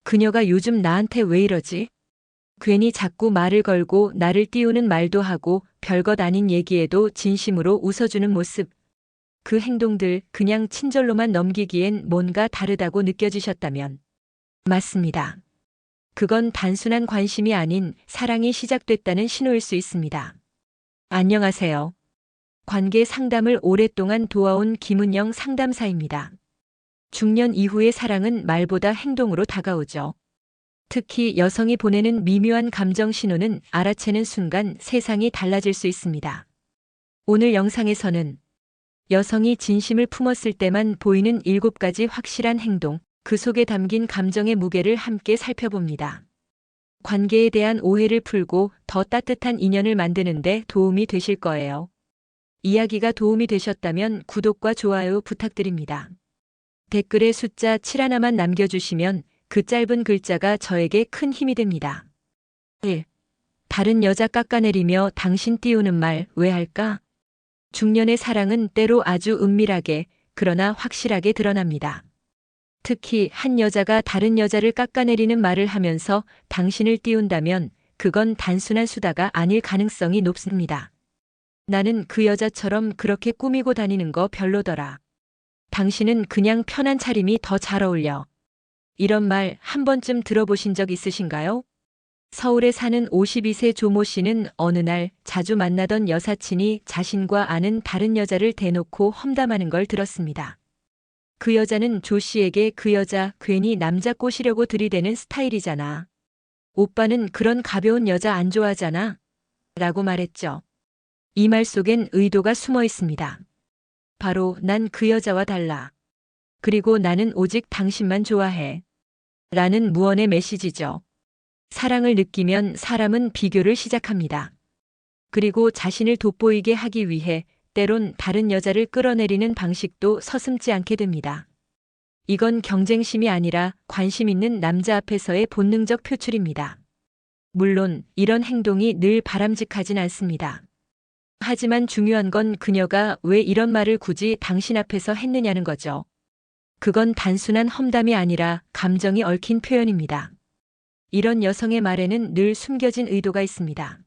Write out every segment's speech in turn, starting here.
그녀가 요즘 나한테 왜 이러지? 괜히 자꾸 말을 걸고 나를 띄우는 말도 하고 별것 아닌 얘기에도 진심으로 웃어주는 모습. 그 행동들 그냥 친절로만 넘기기엔 뭔가 다르다고 느껴지셨다면 맞습니다. 그건 단순한 관심이 아닌 사랑이 시작됐다는 신호일 수 있습니다. 안녕하세요. 관계 상담을 오랫동안 도와온 김은영 상담사입니다. 중년 이후의 사랑은 말보다 행동으로 다가오죠. 특히 여성이 보내는 미묘한 감정 신호는 알아채는 순간 세상이 달라질 수 있습니다. 오늘 영상에서는 여성이 진심을 품었을 때만 보이는 7가지 확실한 행동, 그 속에 담긴 감정의 무게를 함께 살펴봅니다. 관계에 대한 오해를 풀고 더 따뜻한 인연을 만드는 데 도움이 되실 거예요. 이야기가 도움이 되셨다면 구독과 좋아요 부탁드립니다. 댓글에 숫자 7 하나만 남겨주시면 그 짧은 글자가 저에게 큰 힘이 됩니다. 1. 다른 여자 깎아내리며 당신 띄우는 말 왜 할까? 중년의 사랑은 때로 아주 은밀하게, 그러나 확실하게 드러납니다. 특히 한 여자가 다른 여자를 깎아내리는 말을 하면서 당신을 띄운다면 그건 단순한 수다가 아닐 가능성이 높습니다. 나는 그 여자처럼 그렇게 꾸미고 다니는 거 별로더라. 당신은 그냥 편한 차림이 더 잘 어울려. 이런 말 한 번쯤 들어보신 적 있으신가요? 서울에 사는 52세 조모 씨는 어느 날 자주 만나던 여사친이 자신과 아는 다른 여자를 대놓고 험담하는 걸 들었습니다. 그 여자는 조 씨에게 그 여자 괜히 남자 꼬시려고 들이대는 스타일이잖아. 오빠는 그런 가벼운 여자 안 좋아하잖아. 라고 말했죠. 이 말 속엔 의도가 숨어 있습니다. 바로 난 그 여자와 달라. 그리고 나는 오직 당신만 좋아해. 라는 무언의 메시지죠. 사랑을 느끼면 사람은 비교를 시작합니다. 그리고 자신을 돋보이게 하기 위해 때론 다른 여자를 끌어내리는 방식도 서슴지 않게 됩니다. 이건 경쟁심이 아니라 관심 있는 남자 앞에서의 본능적 표출입니다. 물론 이런 행동이 늘 바람직하진 않습니다. 하지만 중요한 건 그녀가 왜 이런 말을 굳이 당신 앞에서 했느냐는 거죠. 그건 단순한 험담이 아니라 감정이 얽힌 표현입니다. 이런 여성의 말에는 늘 숨겨진 의도가 있습니다.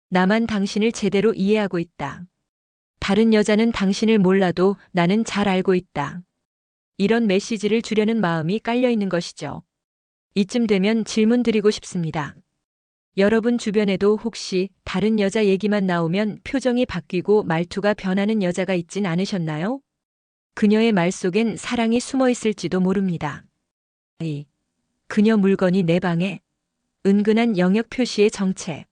나만 당신을 제대로 이해하고 있다. 다른 여자는 당신을 몰라도 나는 잘 알고 있다. 이런 메시지를 주려는 마음이 깔려 있는 것이죠. 이쯤 되면 질문 드리고 싶습니다. 여러분 주변에도 혹시 다른 여자 얘기만 나오면 표정이 바뀌고 말투가 변하는 여자가 있진 않으셨나요? 그녀의 말 속엔 사랑이 숨어 있을지도 모릅니다. 그녀 물건이 내 방에. 은근한 영역 표시의 정체.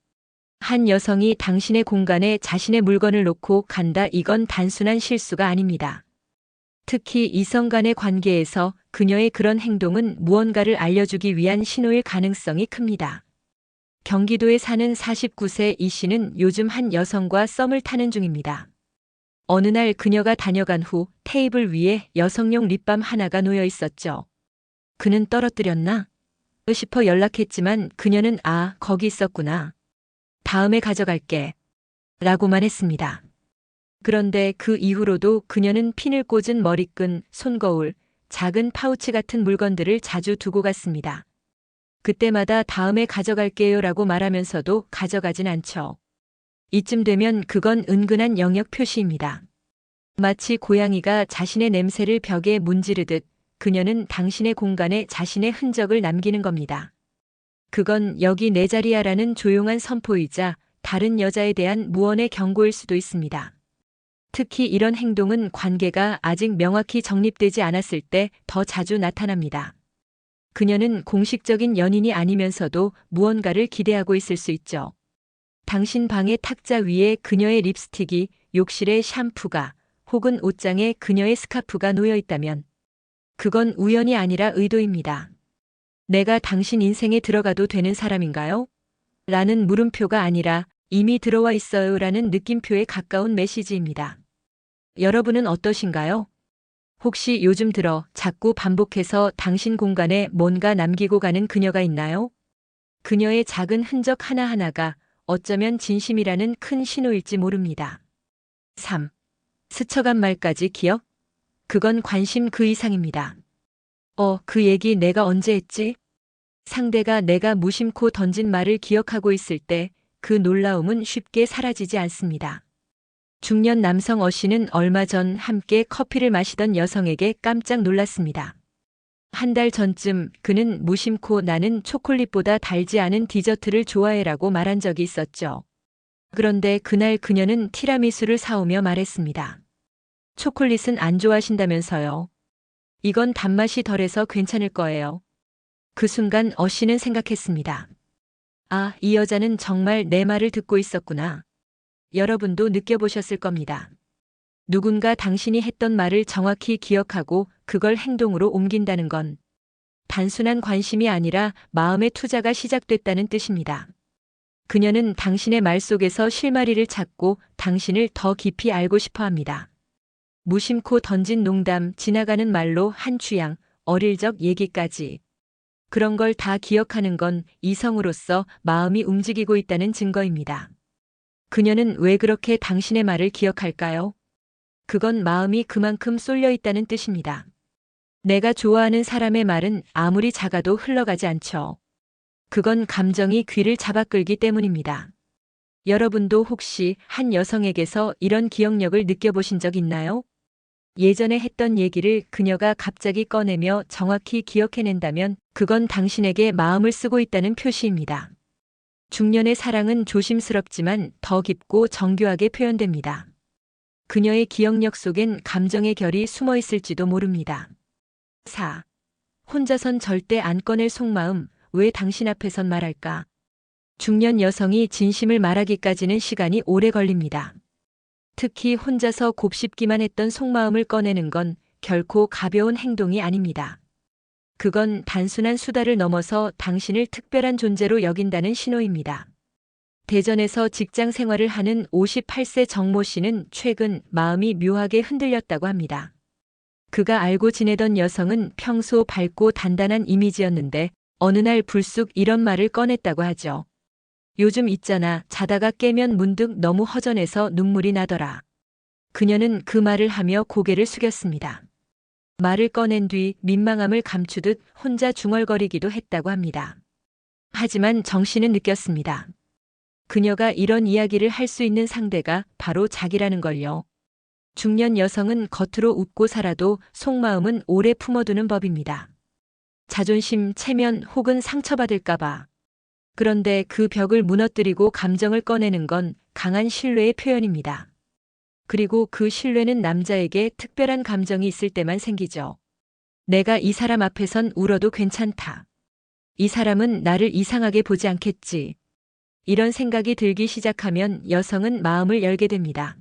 한 여성이 당신의 공간에 자신의 물건을 놓고 간다. 이건 단순한 실수가 아닙니다. 특히 이성 간의 관계에서 그녀의 그런 행동은 무언가를 알려주기 위한 신호일 가능성이 큽니다. 경기도에 사는 49세 이 씨는 요즘 한 여성과 썸을 타는 중입니다. 어느 날 그녀가 다녀간 후 테이블 위에 여성용 립밤 하나가 놓여 있었죠. 그는 떨어뜨렸나? 싶어 연락했지만 그녀는 거기 있었구나. 다음에 가져갈게. 라고만 했습니다. 그런데 그 이후로도 그녀는 핀을 꽂은 머리끈, 손거울, 작은 파우치 같은 물건들을 자주 두고 갔습니다. 그때마다 다음에 가져갈게요 라고 말하면서도 가져가진 않죠. 이쯤 되면 그건 은근한 영역 표시입니다. 마치 고양이가 자신의 냄새를 벽에 문지르듯 그녀는 당신의 공간에 자신의 흔적을 남기는 겁니다. 그건 여기 내 자리야 라는 조용한 선포이자 다른 여자에 대한 무언의 경고일 수도 있습니다. 특히 이런 행동은 관계가 아직 명확히 정립되지 않았을 때 더 자주 나타납니다. 그녀는 공식적인 연인이 아니면서도 무언가를 기대하고 있을 수 있죠. 당신 방의 탁자 위에 그녀의 립스틱이, 욕실에 샴푸가, 혹은 옷장에 그녀의 스카프가 놓여 있다면 그건 우연이 아니라 의도입니다. 내가 당신 인생에 들어가도 되는 사람인가요? 라는 물음표가 아니라 이미 들어와 있어요 라는 느낌표에 가까운 메시지입니다. 여러분은 어떠신가요? 혹시 요즘 들어 자꾸 반복해서 당신 공간에 뭔가 남기고 가는 그녀가 있나요? 그녀의 작은 흔적 하나하나가 어쩌면 진심이라는 큰 신호일지 모릅니다. 3. 스쳐간 말까지 기억? 그건 관심 그 이상입니다. 그 얘기 내가 언제 했지? 상대가 내가 무심코 던진 말을 기억하고 있을 때 그 놀라움은 쉽게 사라지지 않습니다. 중년 남성 어 씨는 얼마 전 함께 커피를 마시던 여성에게 깜짝 놀랐습니다. 한 달 전쯤 그는 무심코 나는 초콜릿보다 달지 않은 디저트를 좋아해라고 말한 적이 있었죠. 그런데 그날 그녀는 티라미수를 사오며 말했습니다. 초콜릿은 안 좋아하신다면서요. 이건 단맛이 덜해서 괜찮을 거예요. 그 순간 어 씨는 생각했습니다. 아, 이 여자는 정말 내 말을 듣고 있었구나. 여러분도 느껴보셨을 겁니다. 누군가 당신이 했던 말을 정확히 기억하고 그걸 행동으로 옮긴다는 건 단순한 관심이 아니라 마음의 투자가 시작됐다는 뜻입니다. 그녀는 당신의 말 속에서 실마리를 찾고 당신을 더 깊이 알고 싶어 합니다. 무심코 던진 농담, 지나가는 말로 한 취향, 어릴 적 얘기까지. 그런 걸 다 기억하는 건 이성으로서 마음이 움직이고 있다는 증거입니다. 그녀는 왜 그렇게 당신의 말을 기억할까요? 그건 마음이 그만큼 쏠려 있다는 뜻입니다. 내가 좋아하는 사람의 말은 아무리 작아도 흘러가지 않죠. 그건 감정이 귀를 잡아끌기 때문입니다. 여러분도 혹시 한 여성에게서 이런 기억력을 느껴보신 적 있나요? 예전에 했던 얘기를 그녀가 갑자기 꺼내며 정확히 기억해낸다면 그건 당신에게 마음을 쓰고 있다는 표시입니다. 중년의 사랑은 조심스럽지만 더 깊고 정교하게 표현됩니다. 그녀의 기억력 속엔 감정의 결이 숨어 있을지도 모릅니다. 4. 혼자선 절대 안 꺼낼 속마음, 왜 당신 앞에선 말할까? 중년 여성이 진심을 말하기까지는 시간이 오래 걸립니다. 특히 혼자서 곱씹기만 했던 속마음을 꺼내는 건 결코 가벼운 행동이 아닙니다. 그건 단순한 수다를 넘어서 당신을 특별한 존재로 여긴다는 신호입니다. 대전에서 직장 생활을 하는 58세 정모 씨는 최근 마음이 묘하게 흔들렸다고 합니다. 그가 알고 지내던 여성은 평소 밝고 단단한 이미지였는데 어느 날 불쑥 이런 말을 꺼냈다고 하죠. 요즘 있잖아, 자다가 깨면 문득 너무 허전해서 눈물이 나더라. 그녀는 그 말을 하며 고개를 숙였습니다. 말을 꺼낸 뒤 민망함을 감추듯 혼자 중얼거리기도 했다고 합니다. 하지만 정 씨는 느꼈습니다. 그녀가 이런 이야기를 할 수 있는 상대가 바로 자기라는 걸요. 중년 여성은 겉으로 웃고 살아도 속마음은 오래 품어두는 법입니다. 자존심, 체면 혹은 상처받을까봐. 그런데 그 벽을 무너뜨리고 감정을 꺼내는 건 강한 신뢰의 표현입니다. 그리고 그 신뢰는 남자에게 특별한 감정이 있을 때만 생기죠. 내가 이 사람 앞에선 울어도 괜찮다. 이 사람은 나를 이상하게 보지 않겠지. 이런 생각이 들기 시작하면 여성은 마음을 열게 됩니다.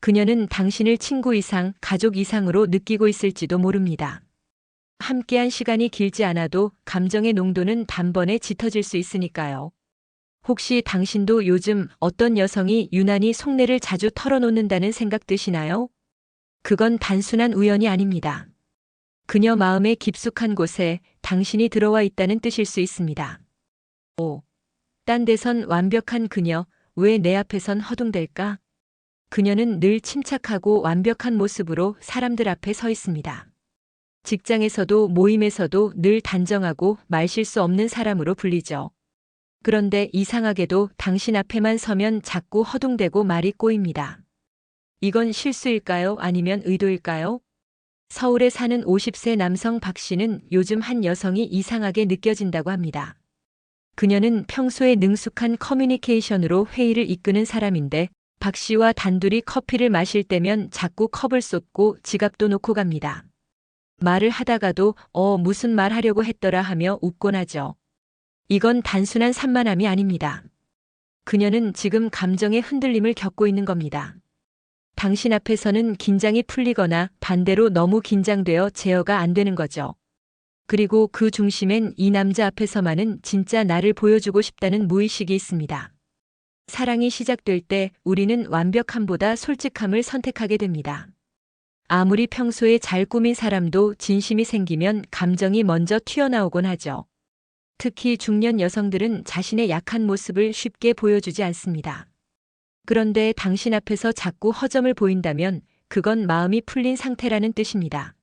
그녀는 당신을 친구 이상, 가족 이상으로 느끼고 있을지도 모릅니다. 함께한 시간이 길지 않아도 감정의 농도는 단번에 짙어질 수 있으니까요. 혹시 당신도 요즘 어떤 여성이 유난히 속내를 자주 털어놓는다는 생각 드시나요? 그건 단순한 우연이 아닙니다. 그녀 마음의 깊숙한 곳에 당신이 들어와 있다는 뜻일 수 있습니다. 5. 딴 데선 완벽한 그녀, 왜 내 앞에선 허둥댈까? 그녀는 늘 침착하고 완벽한 모습으로 사람들 앞에 서 있습니다. 직장에서도 모임에서도 늘 단정하고 말실수 없는 사람으로 불리죠. 그런데 이상하게도 당신 앞에만 서면 자꾸 허둥대고 말이 꼬입니다. 이건 실수일까요? 아니면 의도일까요? 서울에 사는 50세 남성 박 씨는 요즘 한 여성이 이상하게 느껴진다고 합니다. 그녀는 평소에 능숙한 커뮤니케이션으로 회의를 이끄는 사람인데 박 씨와 단둘이 커피를 마실 때면 자꾸 컵을 쏟고 지갑도 놓고 갑니다. 말을 하다가도 무슨 말 하려고 했더라 하며 웃곤 하죠. 이건 단순한 산만함이 아닙니다. 그녀는 지금 감정의 흔들림을 겪고 있는 겁니다. 당신 앞에서는 긴장이 풀리거나 반대로 너무 긴장되어 제어가 안 되는 거죠. 그리고 그 중심엔 이 남자 앞에서만은 진짜 나를 보여주고 싶다는 무의식이 있습니다. 사랑이 시작될 때 우리는 완벽함보다 솔직함을 선택하게 됩니다. 아무리 평소에 잘 꾸민 사람도 진심이 생기면 감정이 먼저 튀어나오곤 하죠. 특히 중년 여성들은 자신의 약한 모습을 쉽게 보여주지 않습니다. 그런데 당신 앞에서 자꾸 허점을 보인다면 그건 마음이 풀린 상태라는 뜻입니다.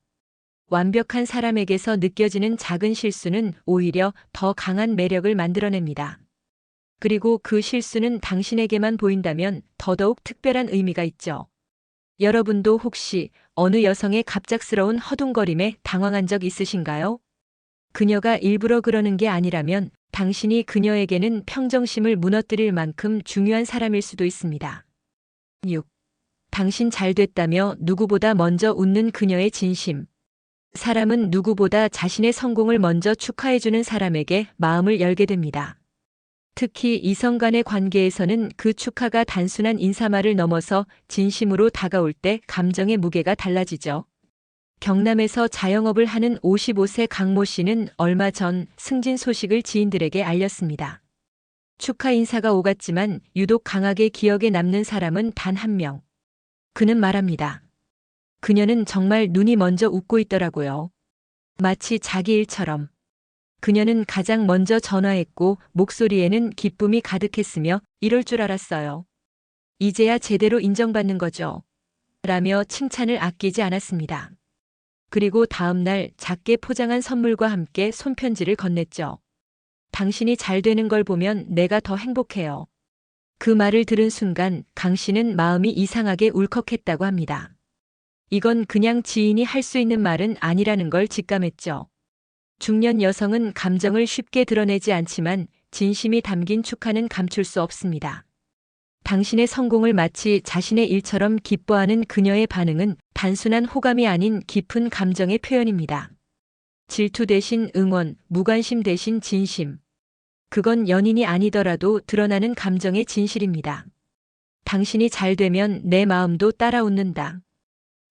완벽한 사람에게서 느껴지는 작은 실수는 오히려 더 강한 매력을 만들어냅니다. 그리고 그 실수는 당신에게만 보인다면 더더욱 특별한 의미가 있죠. 여러분도 혹시 어느 여성의 갑작스러운 허둥거림에 당황한 적 있으신가요? 그녀가 일부러 그러는 게 아니라면 당신이 그녀에게는 평정심을 무너뜨릴 만큼 중요한 사람일 수도 있습니다. 6. 당신 잘 됐다며 누구보다 먼저 웃는 그녀의 진심. 사람은 누구보다 자신의 성공을 먼저 축하해주는 사람에게 마음을 열게 됩니다. 특히 이성 간의 관계에서는 그 축하가 단순한 인사말을 넘어서 진심으로 다가올 때 감정의 무게가 달라지죠. 경남에서 자영업을 하는 55세 강모 씨는 얼마 전 승진 소식을 지인들에게 알렸습니다. 축하 인사가 오갔지만 유독 강하게 기억에 남는 사람은 단 한 명. 그는 말합니다. 그녀는 정말 눈이 먼저 웃고 있더라고요. 마치 자기 일처럼. 그녀는 가장 먼저 전화했고 목소리에는 기쁨이 가득했으며 이럴 줄 알았어요. 이제야 제대로 인정받는 거죠. 라며 칭찬을 아끼지 않았습니다. 그리고 다음 날 작게 포장한 선물과 함께 손편지를 건넸죠. 당신이 잘 되는 걸 보면 내가 더 행복해요. 그 말을 들은 순간 강 씨는 마음이 이상하게 울컥했다고 합니다. 이건 그냥 지인이 할 수 있는 말은 아니라는 걸 직감했죠. 중년 여성은 감정을 쉽게 드러내지 않지만 진심이 담긴 축하는 감출 수 없습니다. 당신의 성공을 마치 자신의 일처럼 기뻐하는 그녀의 반응은 단순한 호감이 아닌 깊은 감정의 표현입니다. 질투 대신 응원, 무관심 대신 진심. 그건 연인이 아니더라도 드러나는 감정의 진실입니다. 당신이 잘 되면 내 마음도 따라 웃는다.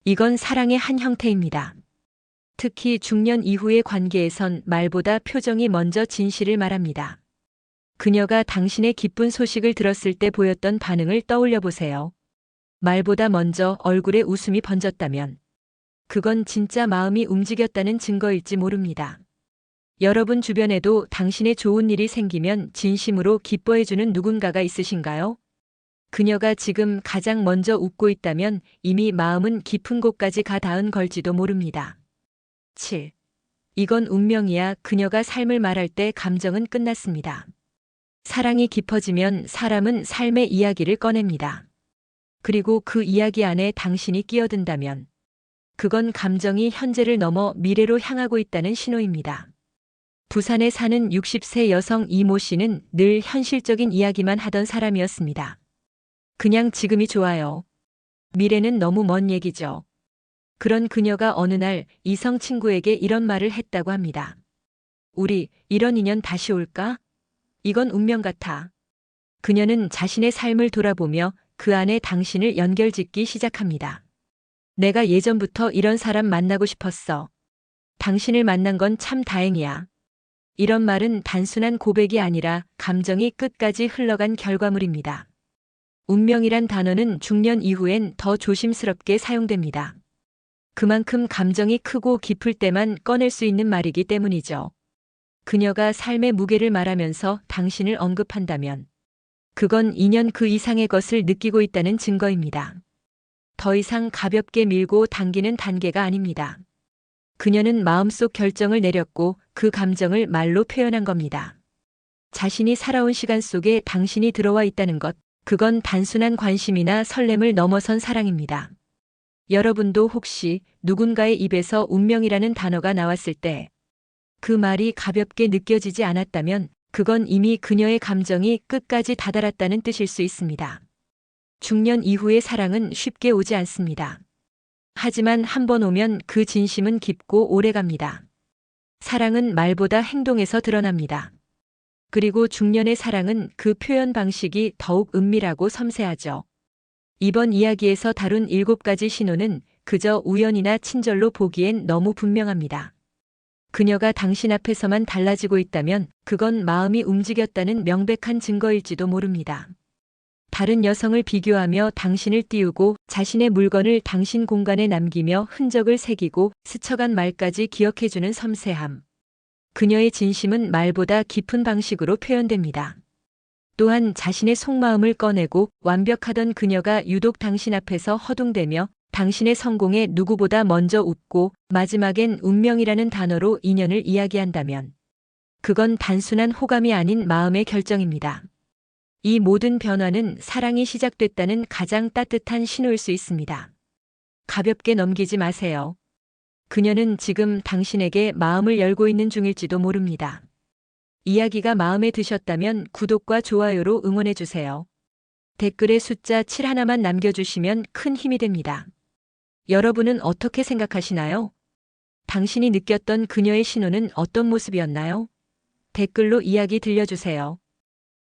이건 사랑의 한 형태입니다. 특히 중년 이후의 관계에선 말보다 표정이 먼저 진실을 말합니다. 그녀가 당신의 기쁜 소식을 들었을 때 보였던 반응을 떠올려 보세요. 말보다 먼저 얼굴에 웃음이 번졌다면 그건 진짜 마음이 움직였다는 증거일지 모릅니다. 여러분 주변에도 당신의 좋은 일이 생기면 진심으로 기뻐해주는 누군가가 있으신가요? 그녀가 지금 가장 먼저 웃고 있다면 이미 마음은 깊은 곳까지 가 닿은 걸지도 모릅니다. 7. 이건 운명이야. 그녀가 삶을 말할 때 감정은 끝났습니다. 사랑이 깊어지면 사람은 삶의 이야기를 꺼냅니다. 그리고 그 이야기 안에 당신이 끼어든다면 그건 감정이 현재를 넘어 미래로 향하고 있다는 신호입니다. 부산에 사는 60세 여성 이모 씨는 늘 현실적인 이야기만 하던 사람이었습니다. 그냥 지금이 좋아요. 미래는 너무 먼 얘기죠. 그런 그녀가 어느 날 이성 친구에게 이런 말을 했다고 합니다. 우리 이런 인연 다시 올까? 이건 운명 같아. 그녀는 자신의 삶을 돌아보며 그 안에 당신을 연결짓기 시작합니다. 내가 예전부터 이런 사람 만나고 싶었어. 당신을 만난 건 참 다행이야. 이런 말은 단순한 고백이 아니라 감정이 끝까지 흘러간 결과물입니다. 운명이란 단어는 중년 이후엔 더 조심스럽게 사용됩니다. 그만큼 감정이 크고 깊을 때만 꺼낼 수 있는 말이기 때문이죠. 그녀가 삶의 무게를 말하면서 당신을 언급한다면 그건 인연 그 이상의 것을 느끼고 있다는 증거입니다. 더 이상 가볍게 밀고 당기는 단계가 아닙니다. 그녀는 마음속 결정을 내렸고 그 감정을 말로 표현한 겁니다. 자신이 살아온 시간 속에 당신이 들어와 있다는 것, 그건 단순한 관심이나 설렘을 넘어선 사랑입니다. 여러분도 혹시 누군가의 입에서 운명이라는 단어가 나왔을 때 그 말이 가볍게 느껴지지 않았다면 그건 이미 그녀의 감정이 끝까지 다다랐다는 뜻일 수 있습니다. 중년 이후의 사랑은 쉽게 오지 않습니다. 하지만 한 번 오면 그 진심은 깊고 오래갑니다. 사랑은 말보다 행동에서 드러납니다. 그리고 중년의 사랑은 그 표현 방식이 더욱 은밀하고 섬세하죠. 이번 이야기에서 다룬 7가지 신호는 그저 우연이나 친절로 보기엔 너무 분명합니다. 그녀가 당신 앞에서만 달라지고 있다면 그건 마음이 움직였다는 명백한 증거일지도 모릅니다. 다른 여성을 비교하며 당신을 띄우고 자신의 물건을 당신 공간에 남기며 흔적을 새기고 스쳐간 말까지 기억해주는 섬세함. 그녀의 진심은 말보다 깊은 방식으로 표현됩니다. 또한 자신의 속마음을 꺼내고 완벽하던 그녀가 유독 당신 앞에서 허둥대며 당신의 성공에 누구보다 먼저 웃고 마지막엔 운명이라는 단어로 인연을 이야기한다면 그건 단순한 호감이 아닌 마음의 결정입니다. 이 모든 변화는 사랑이 시작됐다는 가장 따뜻한 신호일 수 있습니다. 가볍게 넘기지 마세요. 그녀는 지금 당신에게 마음을 열고 있는 중일지도 모릅니다. 이야기가 마음에 드셨다면 구독과 좋아요로 응원해주세요. 댓글에 숫자 7 하나만 남겨주시면 큰 힘이 됩니다. 여러분은 어떻게 생각하시나요? 당신이 느꼈던 그녀의 신호는 어떤 모습이었나요? 댓글로 이야기 들려주세요.